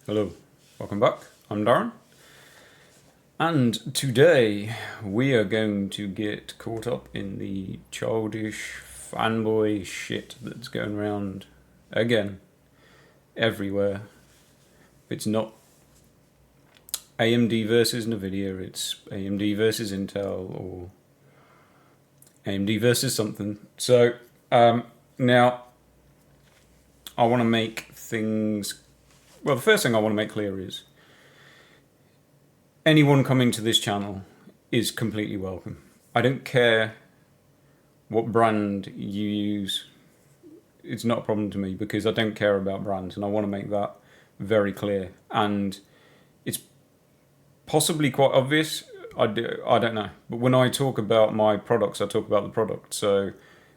Hello, welcome back. I'm Darren, and today we are going to get caught up in the childish fanboy shit that's going around again, everywhere. It's not AMD versus Nvidia, it's AMD versus Intel or AMD versus something. So, now I want to make things. Well, the first thing I want to make clear is anyone coming to this channel is completely welcome. I don't care what brand you use. It's not a problem to me because I don't care about brands, and I want to make that very clear. And it's possibly quite obvious. I don't know. But when I talk about my products, I talk about the product. So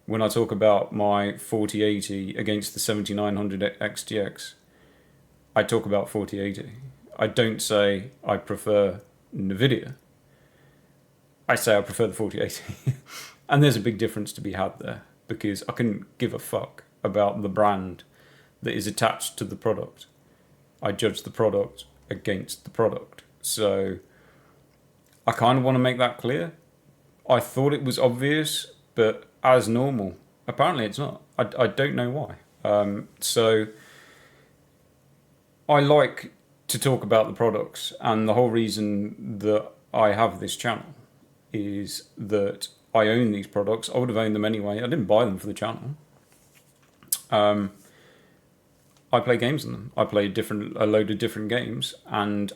when I talk about my 4080 against the 7900 XTX, I talk about 4080. I don't say I prefer Nvidia. I say I prefer the 4080. And there's a big difference to be had there because I couldn't give a fuck about the brand that is attached to the product. I judge the product against the product. So I kind of want to make that clear. I thought it was obvious, but as normal, apparently it's not. I don't know why. So I like to talk about the products, and the whole reason that I have this channel is that I own these products. I would have owned them anyway. I didn't buy them for the channel. I play games on them. I play a load of different games, and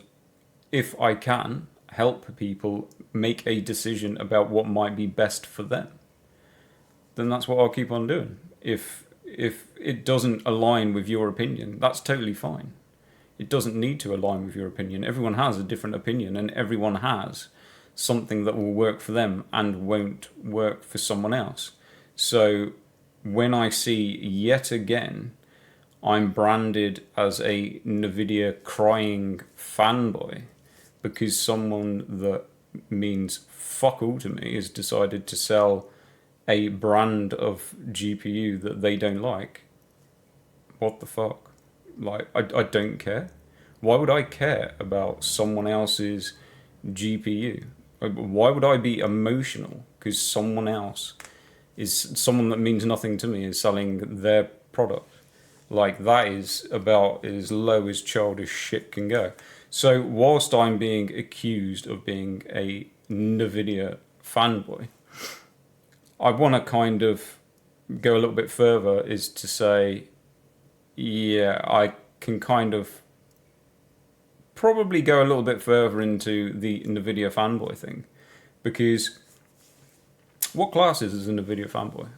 if I can help people make a decision about what might be best for them, then that's what I'll keep on doing. If it doesn't align with your opinion, that's totally fine. It doesn't need to align with your opinion. Everyone has a different opinion, and everyone has something that will work for them and won't work for someone else. So when I see yet again I'm branded as a Nvidia crying fanboy because someone that means fuck all to me has decided to sell a brand of GPU that they don't like, what the fuck? Like, I don't care. Why would I care about someone else's GPU? Why would I be emotional because someone else someone that means nothing to me is selling their product? Like, that is about as low as childish shit can go. So whilst I'm being accused of being a Nvidia fanboy, I want to kind of go a little bit further, is to say, yeah, I can kind of probably go a little bit further into the Nvidia fanboy thing, because what class is a Nvidia fanboy?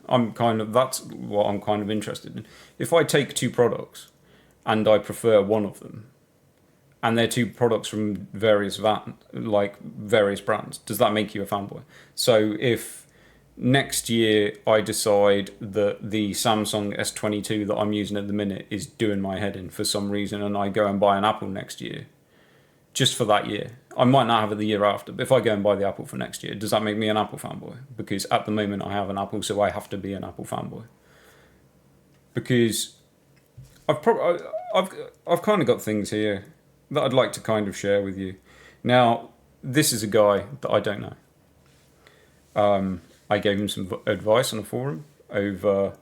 That's what I'm kind of interested in. If I take two products and I prefer one of them, and they're two products from various brands, does that make you a fanboy? So if next year I decide that the Samsung S22 that I'm using at the minute is doing my head in for some reason, and I go and buy an Apple next year, just for that year, I might not have it the year after, but if I go and buy the Apple for next year, does that make me an Apple fanboy? Because at the moment I have an Apple, so I have to be an Apple fanboy. Because I've kind of got things here that I'd like to kind of share with you. Now, this is a guy that I don't know. I gave him some advice on a forum over,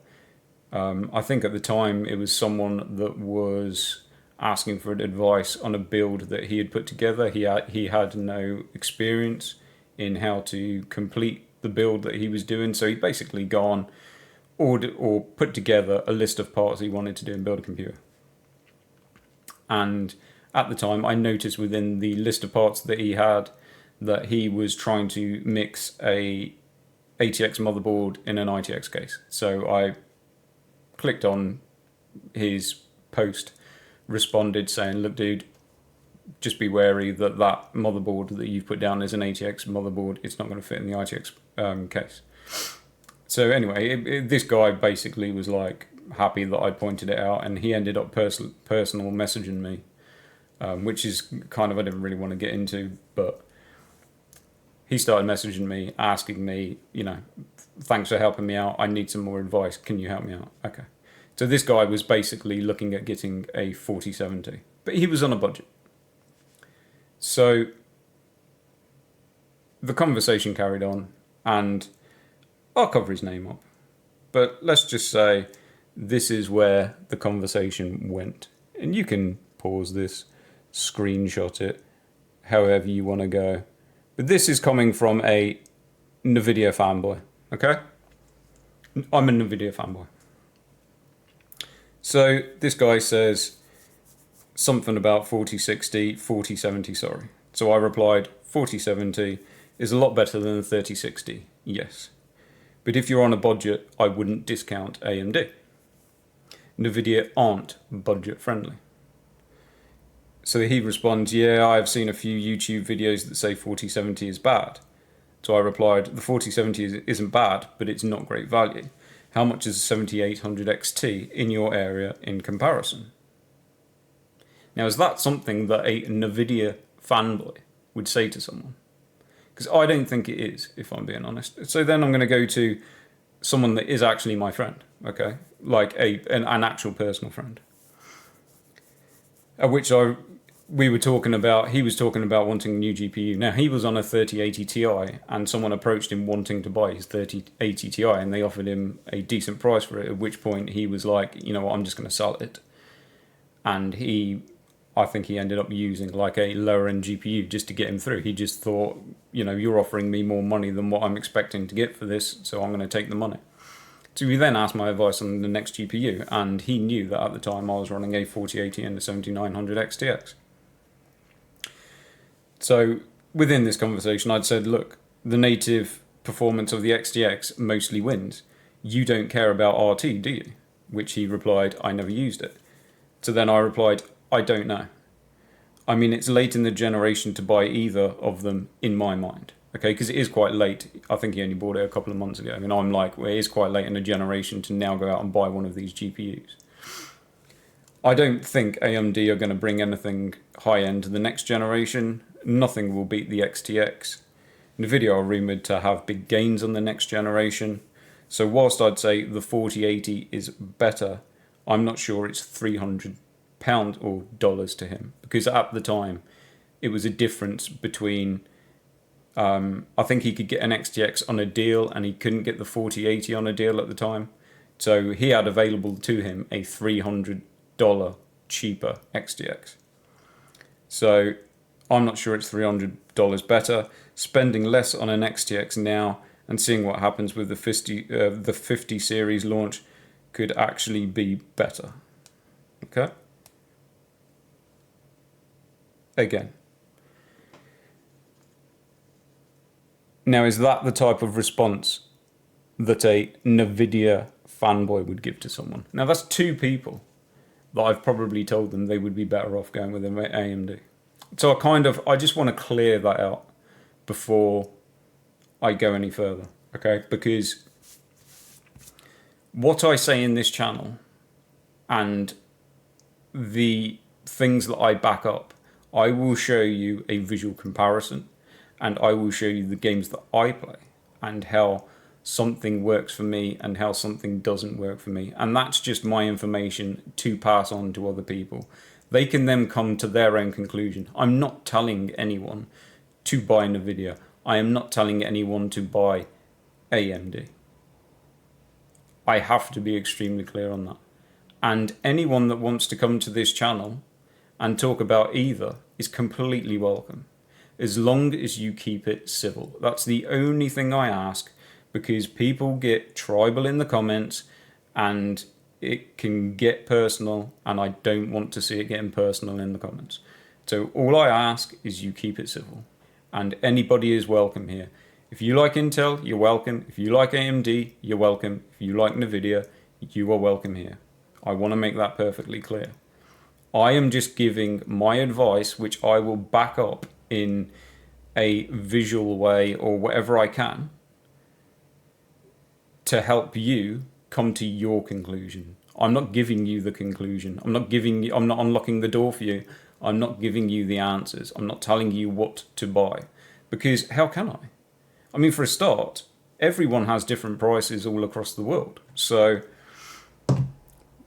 I think at the time it was someone that was asking for advice on a build that he had put together. He had no experience in how to complete the build that he was doing, so he basically gone or put together a list of parts he wanted to do and build a computer. And at the time, I noticed within the list of parts that he had that he was trying to mix a ATX motherboard in an ITX case. So I clicked on his post, responded saying, look dude, just be wary that that motherboard that you've put down is an ATX motherboard. It's not going to fit in the ITX case. So anyway, this guy basically was like happy that I pointed it out, and he ended up personal messaging me, which is kind of, I didn't really want to get into, but he started messaging me, asking me, thanks for helping me out. I need some more advice. Can you help me out? Okay. So this guy was basically looking at getting a 4070. But he was on a budget. So the conversation carried on, and I'll cover his name up. But let's just say this is where the conversation went. And you can pause this, screenshot it, however you want to go. But this is coming from a Nvidia fanboy, okay? I'm a Nvidia fanboy. So this guy says something about 4060, 4070, sorry. So I replied, 4070 is a lot better than the 3060, yes. But if you're on a budget, I wouldn't discount AMD. Nvidia aren't budget friendly. So he responds, yeah, I've seen a few YouTube videos that say 4070 is bad. So I replied, the 4070 isn't bad, but it's not great value. How much is a 7800 XT in your area in comparison? Now, is that something that a Nvidia fanboy would say to someone? Because I don't think it is, if I'm being honest. So then I'm going to go to someone that is actually my friend, okay? Like an actual personal friend. At which we were talking about, he was talking about wanting a new GPU. Now, he was on a 3080 Ti, and someone approached him wanting to buy his 3080 Ti, and they offered him a decent price for it, at which point he was like, you know what, I'm just going to sell it. And I think he ended up using like a lower end GPU just to get him through. He just thought, you know, you're offering me more money than what I'm expecting to get for this, so I'm going to take the money. So he then asked my advice on the next GPU, and he knew that at the time I was running a 4080 and a 7900 XTX. So within this conversation, I'd said, look, the native performance of the XTX mostly wins. You don't care about RT, do you? Which he replied, I never used it. So then I replied, I don't know. I mean, it's late in the generation to buy either of them in my mind. Okay, because it is quite late. I think he only bought it a couple of months ago. And I'm like, well, it is quite late in the generation to now go out and buy one of these GPUs. I don't think AMD are going to bring anything high-end to the next generation. Nothing will beat the XTX. Nvidia are rumoured to have big gains on the next generation. So whilst I'd say the 4080 is better, I'm not sure it's £300 or dollars to him. Because at the time, it was a difference between... I think he could get an XTX on a deal and he couldn't get the 4080 on a deal at the time. So he had available to him a $300 cheaper XTX. So I'm not sure it's $300 better. Spending less on an XTX now and seeing what happens with the 50 series launch could actually be better. Okay? Again. Now, is that the type of response that a Nvidia fanboy would give to someone? Now, that's two people that I've probably told them they would be better off going with AMD. So I just want to clear that out before I go any further, okay? Because what I say in this channel and the things that I back up, I will show you a visual comparison. And I will show you the games that I play and how something works for me and how something doesn't work for me. And that's just my information to pass on to other people. They can then come to their own conclusion. I'm not telling anyone to buy Nvidia. I am not telling anyone to buy AMD. I have to be extremely clear on that. And anyone that wants to come to this channel and talk about either is completely welcome. As long as you keep it civil. That's the only thing I ask, because people get tribal in the comments and it can get personal, and I don't want to see it getting personal in the comments. So all I ask is you keep it civil, and anybody is welcome here. If you like Intel, you're welcome. If you like AMD, you're welcome. If you like Nvidia, you are welcome here. I want to make that perfectly clear. I am just giving my advice, which I will back up in a visual way or whatever I can to help you come to your conclusion. I'm not giving you the conclusion. I'm not unlocking the door for you. I'm not giving you the answers. I'm not telling you what to buy, because how can I? I mean, for a start, everyone has different prices all across the world. So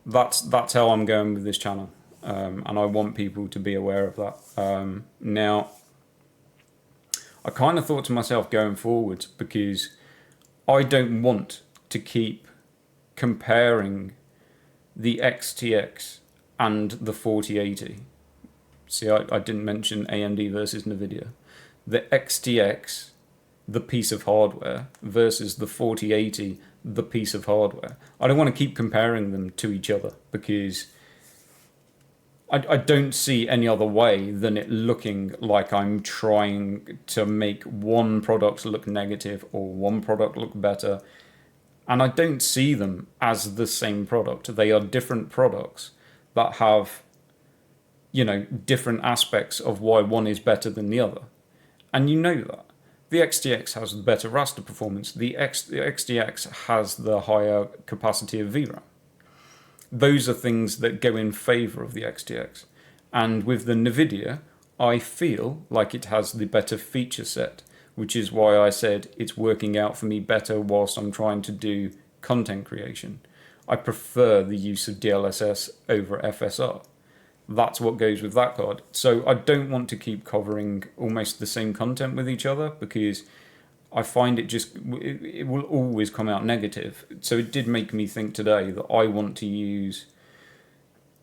that's how I'm going with this channel. and I want people to be aware of that. Now, I kind of thought to myself going forward, because I don't want to keep comparing the XTX and the 4080. See, I didn't mention AMD versus Nvidia. The XTX, the piece of hardware, versus the 4080, the piece of hardware. I don't want to keep comparing them to each other, because I don't see any other way than it looking like I'm trying to make one product look negative or one product look better. And I don't see them as the same product. They are different products that have, different aspects of why one is better than the other. And you know that. The XTX has better raster performance. The XTX has the higher capacity of VRAM. Those are things that go in favor of the XTX. And with the Nvidia, I feel like it has the better feature set, which is why I said it's working out for me better whilst I'm trying to do content creation. I prefer the use of DLSS over FSR. That's what goes with that card. So I don't want to keep covering almost the same content with each other, because I find it will always come out negative. So it did make me think today that I want to use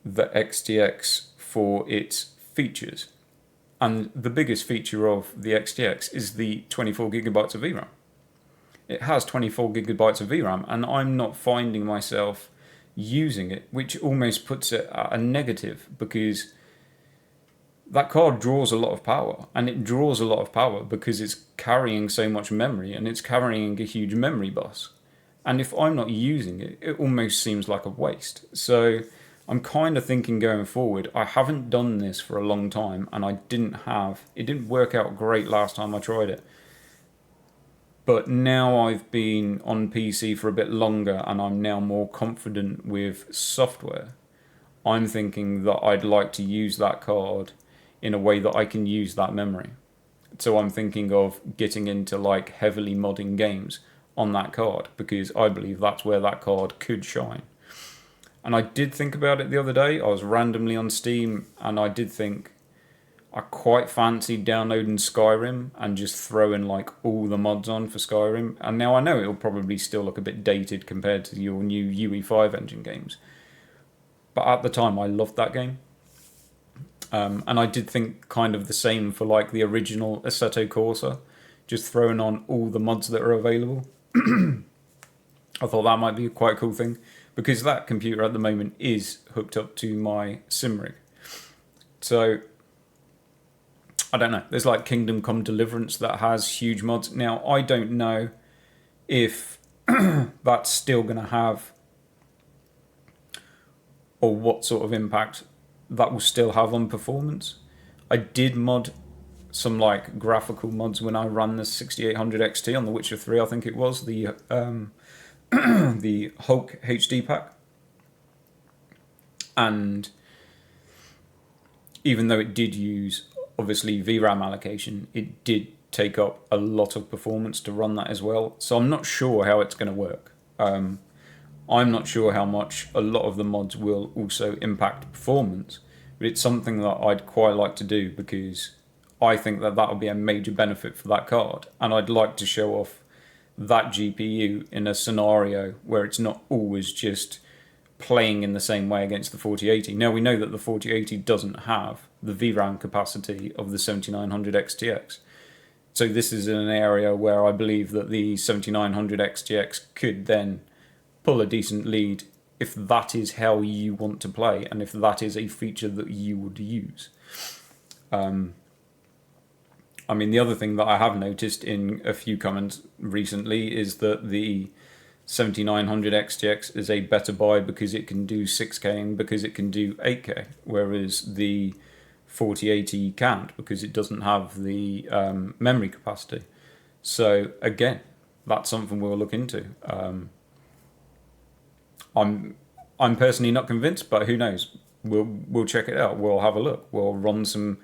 the XTX for its features. And the biggest feature of the XTX is the 24 gigabytes of VRAM. It has 24 gigabytes of VRAM, and I'm not finding myself using it, which almost puts it at a negative, because that card draws a lot of power, and it draws a lot of power because it's carrying so much memory, and it's carrying a huge memory bus. And if I'm not using it, it almost seems like a waste. So I'm kind of thinking going forward, I haven't done this for a long time, and it didn't work out great last time I tried it. But now I've been on PC for a bit longer, and I'm now more confident with software. I'm thinking that I'd like to use that card in a way that I can use that memory. So I'm thinking of getting into like heavily modding games on that card, because I believe that's where that card could shine. And I did think about it the other day. I was randomly on Steam, and I did think I quite fancied downloading Skyrim and just throwing like all the mods on for Skyrim. And now I know it'll probably still look a bit dated compared to your new UE5 engine games. But at the time, I loved that game. And I did think kind of the same for like the original Assetto Corsa, just throwing on all the mods that are available. I thought that might be a quite cool thing, because that computer at the moment is hooked up to my sim rig. So I don't know. There's like Kingdom Come Deliverance that has huge mods. Now, I don't know if that's still going to have, or what sort of impact that will still have on performance. I did mod some like graphical mods when I ran the 6800 XT on The Witcher 3, I think it was, the the Hulk HD pack. And even though it did use obviously VRAM allocation, it did take up a lot of performance to run that as well. So I'm not sure how it's going to work. I'm not sure how much a lot of the mods will also impact performance, but it's something that I'd quite like to do, because I think that that'll be a major benefit for that card, and I'd like to show off that GPU in a scenario where it's not always just playing in the same way against the 4080. Now, we know that the 4080 doesn't have the VRAM capacity of the 7900 XTX. So this is an area where I believe that the 7900 XTX could then pull a decent lead if that is how you want to play, and if that is a feature that you would use. I mean, the other thing that I have noticed in a few comments recently is that the 7900 XTX is a better buy because it can do 6K and because it can do 8K, whereas the 4080 can't because it doesn't have the memory capacity. So again, that's something we'll look into. I'm personally not convinced, but who knows? We'll check it out. We'll have a look. We'll run some.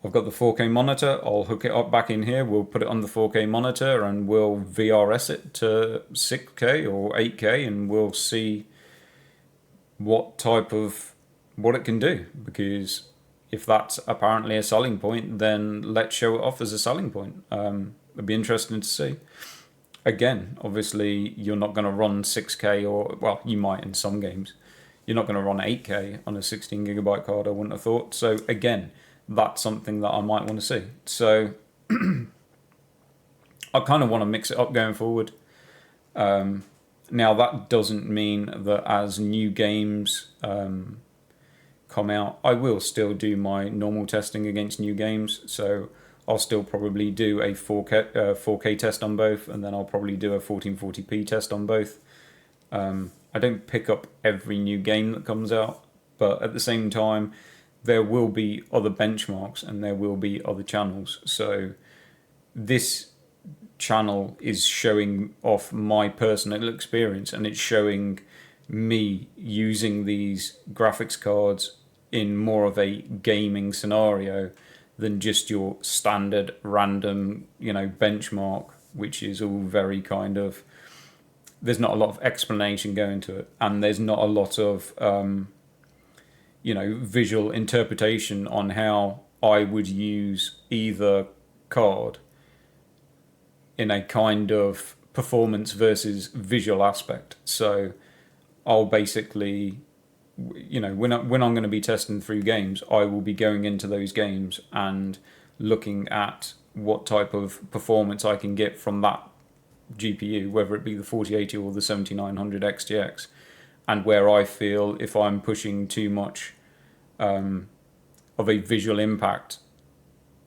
I've got the 4K monitor. I'll hook it up back in here. We'll put it on the 4K monitor and we'll VRS it to 6K or 8K, and we'll see what type of what it can do, because if that's apparently a selling point, then let's show it off as a selling point. It'd be interesting to see. Again, obviously, you're not going to run 6K, or, well, you might in some games. You're not going to run 8K on a 16 gigabyte card, I wouldn't have thought. So again, that's something that I might want to see. So I kind of want to mix it up going forward. Now, that doesn't mean that as new games come out, I will still do my normal testing against new games. So I'll still probably do a 4K test on both, and then I'll probably do a 1440p test on both. I don't pick up every new game that comes out, but at the same time, there will be other benchmarks and there will be other channels. So this channel is showing off my personal experience, and it's showing me using these graphics cards in more of a gaming scenario than just your standard random, benchmark, which is all very kind of, there's not a lot of explanation going to it, and there's not a lot of visual interpretation on how I would use either card in a kind of performance versus visual aspect. So I'll basically, when I'm going to be testing through games, I will be going into those games and looking at what type of performance I can get from that GPU, whether it be the 4080 or the 7900 XTX, and where I feel if I'm pushing too much of a visual impact,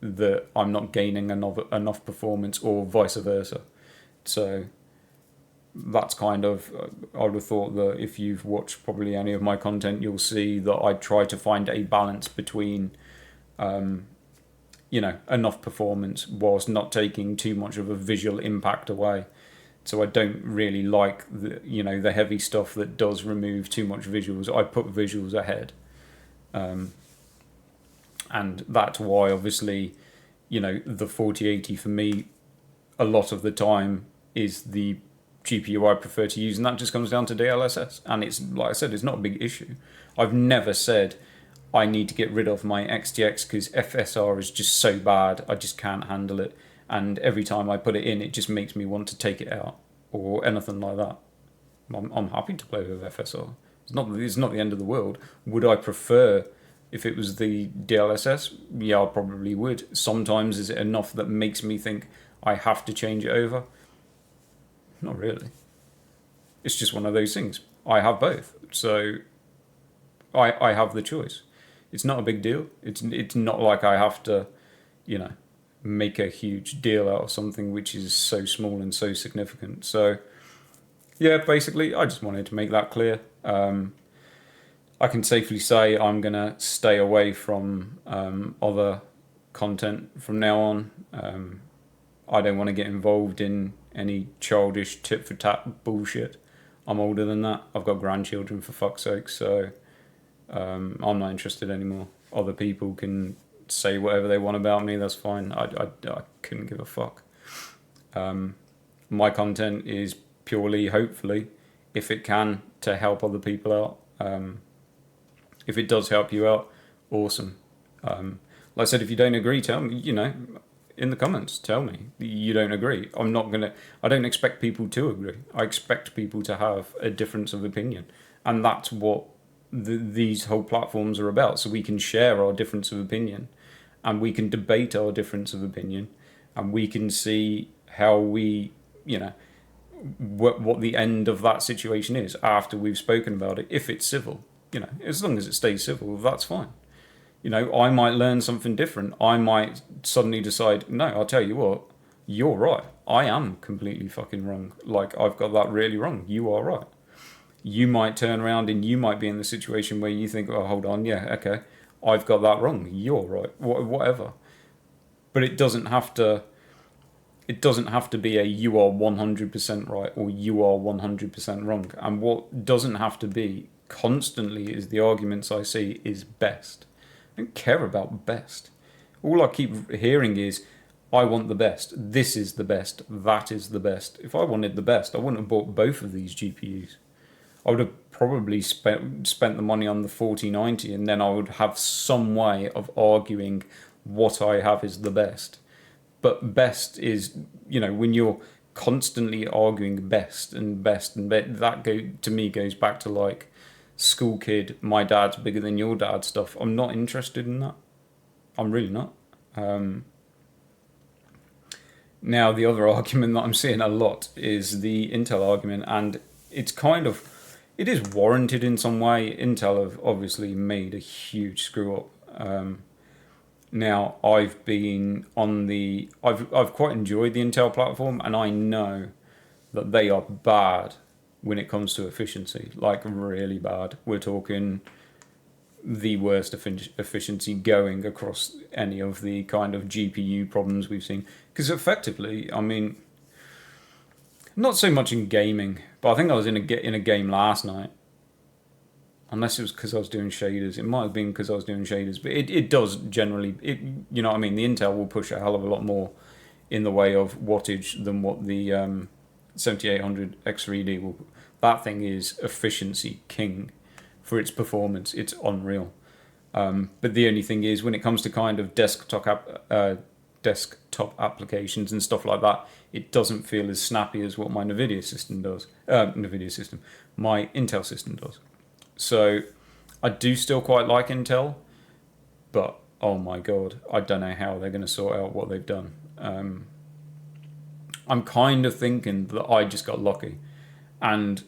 that I'm not gaining enough performance, or vice versa. So that's kind of, I would have thought that if you've watched probably any of my content, you'll see that I try to find a balance between enough performance whilst not taking too much of a visual impact away. So I don't really like the heavy stuff that does remove too much visuals. I put visuals ahead. And that's why, obviously, the 4080 for me, a lot of the time, is the GPU I prefer to use, and that just comes down to DLSS. And it's, like I said, it's not a big issue. I've never said I need to get rid of my XTX because FSR is just so bad, I just can't handle it. And every time I put it in, it just makes me want to take it out, or anything like that. I'm happy to play with FSR. It's not the end of the world. Would I prefer if it was the DLSS? Yeah, I probably would. Sometimes is it enough that makes me think I have to change it over? Not really. It's just one of those things. I have both, so I have the choice. It's not a big deal. It's not like I have to, make a huge deal out of something which is so small and so significant. So yeah, basically, I just wanted to make that clear. I can safely say I'm going to stay away from other content from now on. I don't want to get involved in any childish tit-for-tat bullshit. I'm older than that. I've got grandchildren, for fuck's sake, so I'm not interested anymore. Other people can say whatever they want about me, that's fine. I couldn't give a fuck. My content is purely, hopefully, if it can, to help other people out. If it does help you out, awesome. Like I said, if you don't agree, tell me, in the comments, tell me you don't agree. I don't expect people to agree. I expect people to have a difference of opinion. And that's what these whole platforms are about. So we can share our difference of opinion, and we can debate our difference of opinion, and we can see how we, what the end of that situation is after we've spoken about it, if it's civil. As long as it stays civil, that's fine. I might learn something different. I might suddenly decide, no, I'll tell you what, you're right. I am completely fucking wrong. Like, I've got that really wrong. You are right. You might turn around and you might be in the situation where you think, oh, hold on, yeah, okay, I've got that wrong. You're right. Whatever. But it doesn't have to be a you are 100% right or you are 100% wrong. And what doesn't have to be constantly is the arguments I see is best. I don't care about best. All I keep hearing is, I want the best. This is the best. That is the best. If I wanted the best, I wouldn't have bought both of these GPUs. I would have probably spent the money on the 4090, and then I would have some way of arguing what I have is the best. But best is, when you're constantly arguing best and best and that to me goes back to like school kid, my dad's bigger than your dad stuff. I'm not interested in that. I'm really not. Now, the other argument that I'm seeing a lot is the Intel argument, and it is warranted in some way. Intel have obviously made a huge screw up. Now, I've quite enjoyed the Intel platform, and I know that they are bad when it comes to efficiency, like really bad. We're talking the worst efficiency going across any of the kind of GPU problems we've seen. Because effectively, I mean, not so much in gaming, but I think I was in a game last night. Unless it was because I was doing shaders. It might have been because I was doing shaders. But it does generally, you know what I mean? The Intel will push a hell of a lot more in the way of wattage than what the 7800 X3D will. That thing is efficiency king for its performance. It's unreal. But the only thing is, when it comes to kind of desktop applications and stuff like that, it doesn't feel as snappy as what my Nvidia system does. My Intel system does. So I do still quite like Intel, but oh my god, I don't know how they're going to sort out what they've done. I'm kind of thinking that I just got lucky, and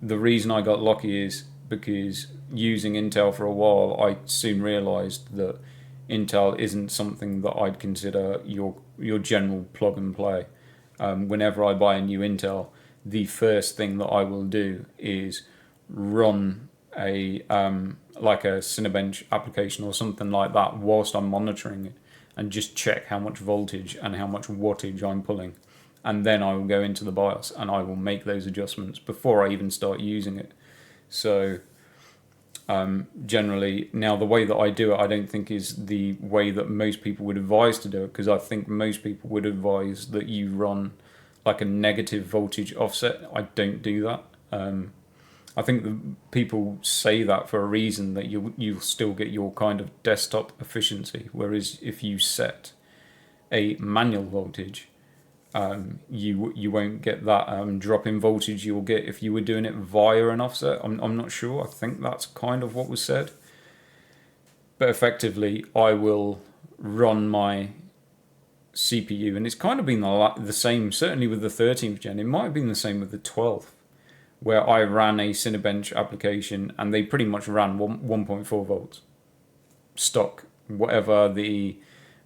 the reason I got lucky is because using Intel for a while, I soon realised that Intel isn't something that I'd consider your general plug and play. Whenever I buy a new Intel, the first thing that I will do is run a like a Cinebench application or something like that whilst I'm monitoring it, and just check how much voltage and how much wattage I'm pulling, and then I will go into the BIOS and I will make those adjustments before I even start using it. So generally, now the way that I do it, I don't think is the way that most people would advise to do it, because I think most people would advise that you run like a negative voltage offset. I don't do that. I think the people say that for a reason, that you'll still get your kind of desktop efficiency, whereas if you set a manual voltage, you won't get that drop in voltage you'll get if you were doing it via an offset. I'm not sure. I think that's kind of what was said. But effectively, I will run my CPU, and it's kind of been the same, certainly with the 13th gen. It might have been the same with the 12th, where I ran a Cinebench application and they pretty much ran 1.4 volts stock. Whatever the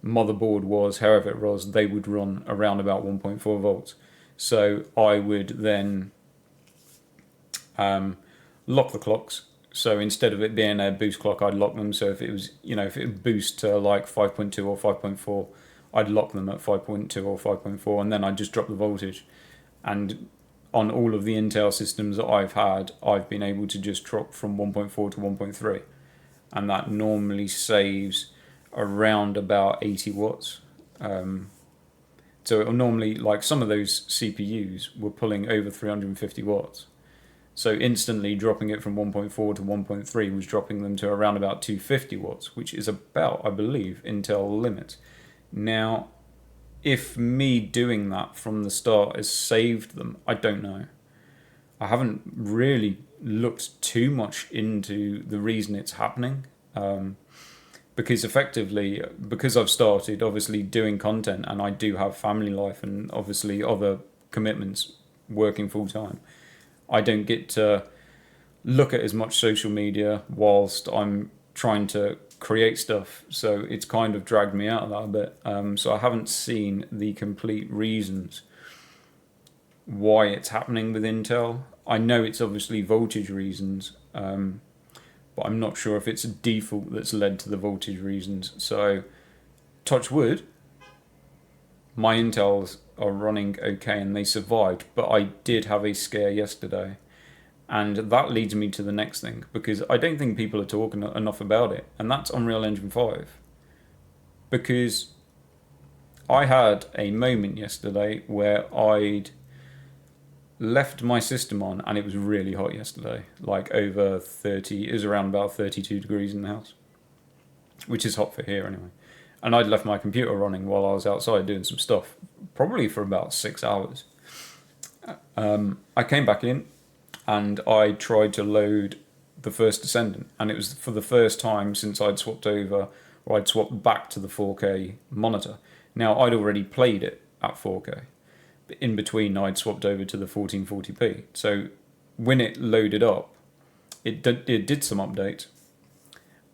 motherboard was, however it was, they would run around about 1.4 volts. So I would then lock the clocks. So instead of it being a boost clock, I'd lock them. So if it was, if it would boost to like 5.2 or 5.4, I'd lock them at 5.2 or 5.4, and then I'd just drop the voltage. And on all of the Intel systems that I've had, I've been able to just drop from 1.4 to 1.3. And that normally saves around about 80 watts. So it'll normally, like some of those CPUs were pulling over 350 watts. So instantly dropping it from 1.4 to 1.3 was dropping them to around about 250 watts, which is about, I believe, Intel limit. Now, if me doing that from the start has saved them, I don't know. I haven't really looked too much into the reason it's happening. Because effectively, because I've started obviously doing content, and I do have family life and obviously other commitments working full time, I don't get to look at as much social media whilst I'm trying to create stuff. So it's kind of dragged me out of that a bit. So I haven't seen the complete reasons why it's happening with Intel. I know it's obviously voltage reasons, but I'm not sure if it's a default that's led to the voltage reasons. So, touch wood, my Intels are running okay and they survived, but I did have a scare yesterday. And that leads me to the next thing, because I don't think people are talking enough about it, and that's Unreal Engine 5. Because I had a moment yesterday where I'd left my system on, and it was really hot yesterday, like over 30. It was around about 32 degrees in the house, which is hot for here anyway. And I'd left my computer running while I was outside doing some stuff, probably for about 6 hours. I came back in and I tried to load the first Descendant, and it was for the first time since I'd swapped over, or I'd swapped back to the 4K monitor. Now, I'd already played it at 4K, but in between I'd swapped over to the 1440p. So when it loaded up, it did some updates,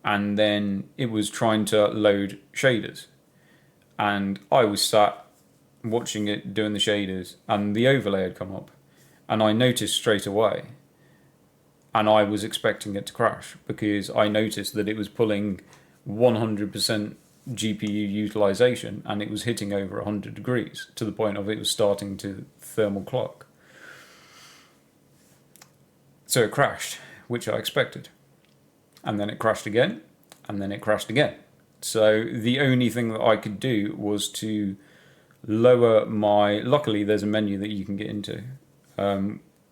and then it was trying to load shaders. And I was sat watching it doing the shaders, and the overlay had come up, and I noticed straight away, and I was expecting it to crash because I noticed that it was pulling 100% GPU utilization, and it was hitting over 100 degrees to the point of it was starting to thermal clock. So it crashed, which I expected. And then it crashed again, and then it crashed again. So the only thing that I could do was to lower my... Luckily, there's a menu that you can get into.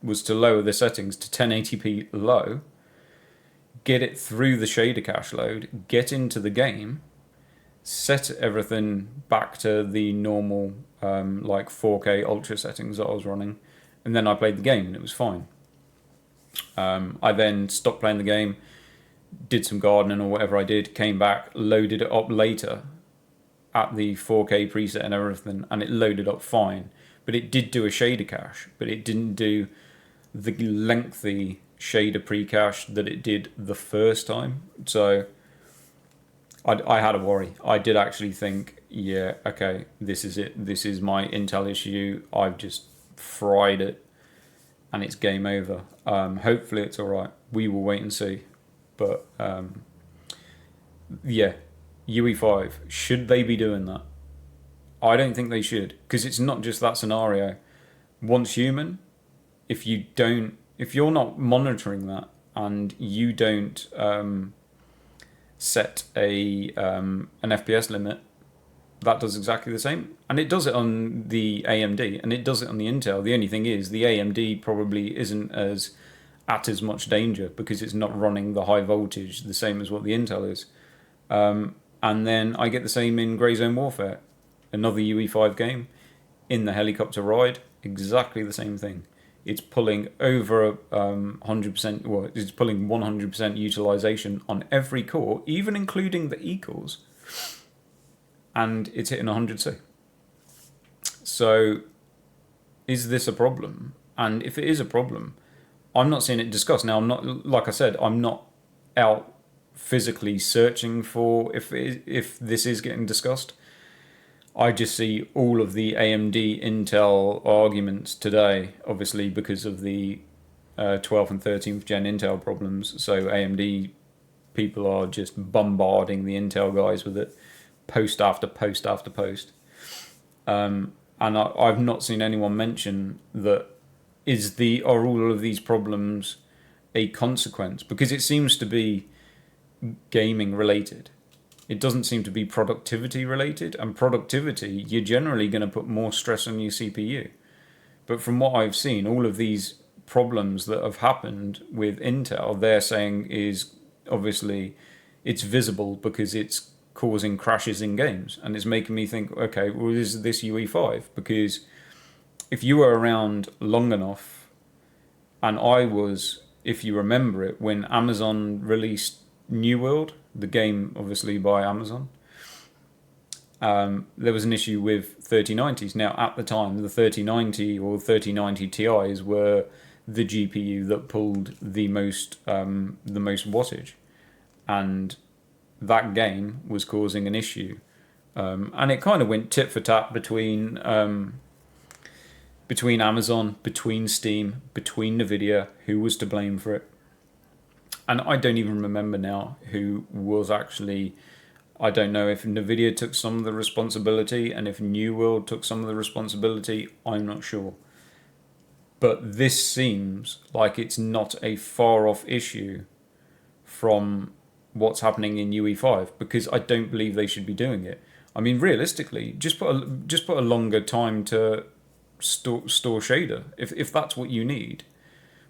Was to lower the settings to 1080p low, get it through the shader cache load, get into the game, set everything back to the normal like 4K ultra settings that I was running, and then I played the game and it was fine. I then stopped playing the game, did some gardening or whatever I did, came back, loaded it up later at the 4K preset and everything, and it loaded up fine. But it did do a shader cache, but it didn't do the lengthy shader pre-cache that it did the first time. So I had a worry. I did actually think, yeah, okay, this is it. This is my Intel issue. I've just fried it, and it's game over. Hopefully it's all right. We will wait and see. But yeah, UE5, should they be doing that? I don't think they should, because it's not just that scenario. Once human, if you're not monitoring that and you don't set an FPS limit, that does exactly the same. And it does it on the AMD, and it does it on the Intel. The only thing is, the AMD probably isn't at as much danger because it's not running the high voltage the same as what the Intel is. And then I get the same in Grey Zone Warfare, another UE5 game, in the helicopter ride, exactly the same thing. It's pulling over 100%, well, it's pulling 100% utilization on every core, even including the E-cores, and it's hitting 100C. So is this a problem? And if it is a problem, I'm not seeing it discussed. Now, I'm not, like I said, I'm not out physically searching for if this is getting discussed. I just see all of the AMD Intel arguments today, obviously because of the 12th and 13th gen Intel problems. So AMD people are just bombarding the Intel guys with it, post after post after post. And I've not seen anyone mention that are all of these problems a consequence, because it seems to be gaming related. It doesn't seem to be productivity related, and productivity, you're generally going to put more stress on your CPU. But from what I've seen, all of these problems that have happened with Intel, they're saying is obviously it's visible because it's causing crashes in games, and it's making me think, okay, well, is this UE5? Because if you were around long enough, and I was, if you remember it, when Amazon released New World, the game obviously by Amazon, there was an issue with 3090s. Now at the time, the 3090 or 3090 Ti's were the GPU that pulled the most wattage, and that game was causing an issue, and it kind of went tit for tat between Amazon, between Steam, between Nvidia, who was to blame for it. And I don't even remember now who was actually... I don't know if Nvidia took some of the responsibility and if New World took some of the responsibility. I'm not sure. But this seems like it's not a far-off issue from what's happening in UE5, because I don't believe they should be doing it. I mean, realistically, just put a longer time to store shader if that's what you need,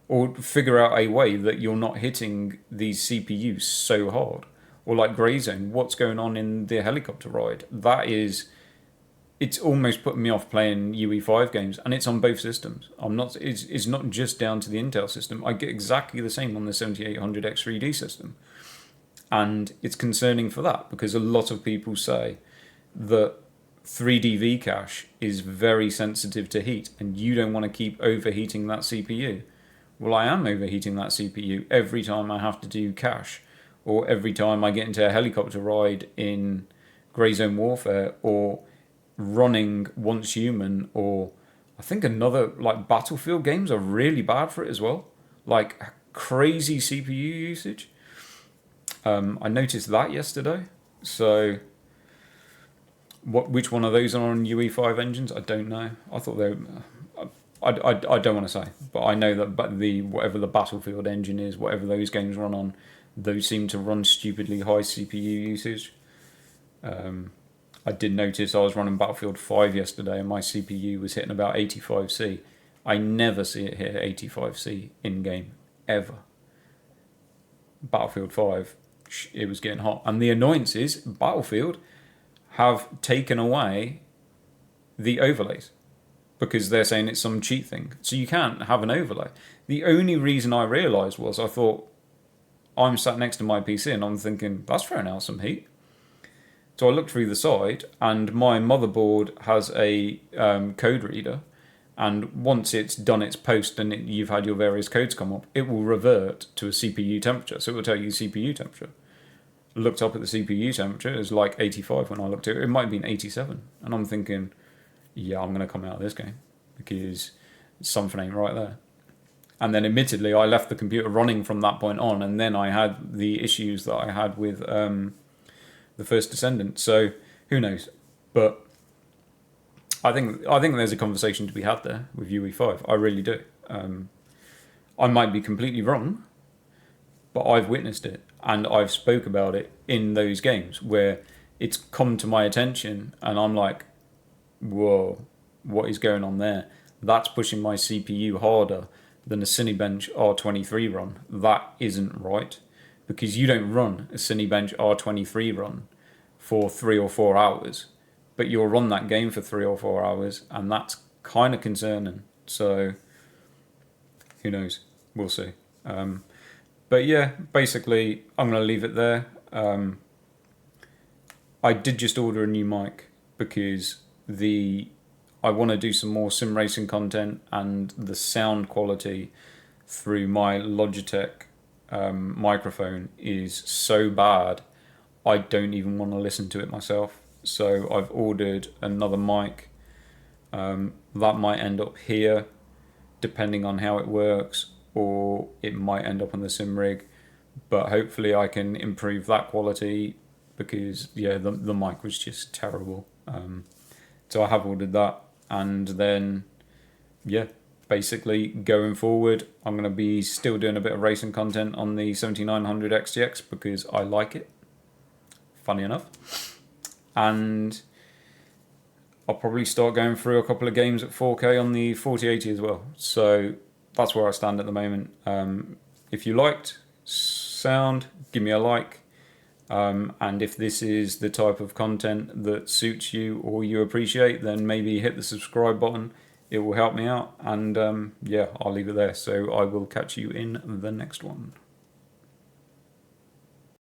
or figure out a way that you're not hitting these CPUs so hard. Or like Grey Zone, what's going on in the helicopter ride? It's almost putting me off playing UE5 games, and it's on both systems. It's not just down to the Intel system. I get exactly the same on the 7800 X3D system. And it's concerning for that, because a lot of people say that 3D V cache is very sensitive to heat, and you don't want to keep overheating that CPU. Well, I am overheating that CPU every time I have to do cache, or every time I get into a helicopter ride in Grey Zone Warfare, or running Once Human, or I think another, like Battlefield games are really bad for it as well. Like crazy CPU usage. I noticed that yesterday. So which one of those are on UE5 engines? I don't know. I thought they. I don't want to say, but I know that whatever the Battlefield engine is, whatever those games run on, those seem to run stupidly high CPU usage. I did notice I was running Battlefield 5 yesterday and my CPU was hitting about 85C. I never see it hit 85C in game, ever. Battlefield 5, it was getting hot. And the annoyance is Battlefield have taken away the overlays, because they're saying it's some cheat thing. So you can't have an overlay. The only reason I realised was I thought, I'm sat next to my PC and I'm thinking, that's throwing out some heat. So I looked through the side, and my motherboard has a code reader, and once it's done its post and you've had your various codes come up, it will revert to a CPU temperature. So it will tell you CPU temperature. I looked up at the CPU temperature, it was like 85 when I looked at it. It might have been 87. And I'm thinking, yeah, I'm going to come out of this game because something ain't right there. And then admittedly, I left the computer running from that point on, and then I had the issues that I had with the First Descendant. So who knows? But I think there's a conversation to be had there with UE5. I really do. I might be completely wrong, but I've witnessed it and I've spoke about it in those games where it's come to my attention, and I'm like, whoa, what is going on there? That's pushing my CPU harder than a Cinebench R23 run. That isn't right, because you don't run a Cinebench R23 run for 3 or 4 hours, but you'll run that game for 3 or 4 hours, and that's kind of concerning. So who knows? We'll see. But yeah, basically I'm going to leave it there. I did just order a new mic because I want to do some more sim racing content, and the sound quality through my Logitech microphone is so bad I don't even want to listen to it myself. So I've ordered another mic. That might end up here depending on how it works, or it might end up on the sim rig, but hopefully I can improve that quality, because yeah, the mic was just terrible. So I have ordered that, and then yeah, basically going forward I'm going to be still doing a bit of racing content on the 7900 XTX because I like it, funny enough, and I'll probably start going through a couple of games at 4K on the 4080 as well. So that's where I stand at the moment. If you liked sound, give me a like. And if this is the type of content that suits you or you appreciate, then maybe hit the subscribe button. It will help me out. And yeah, I'll leave it there. So I will catch you in the next one.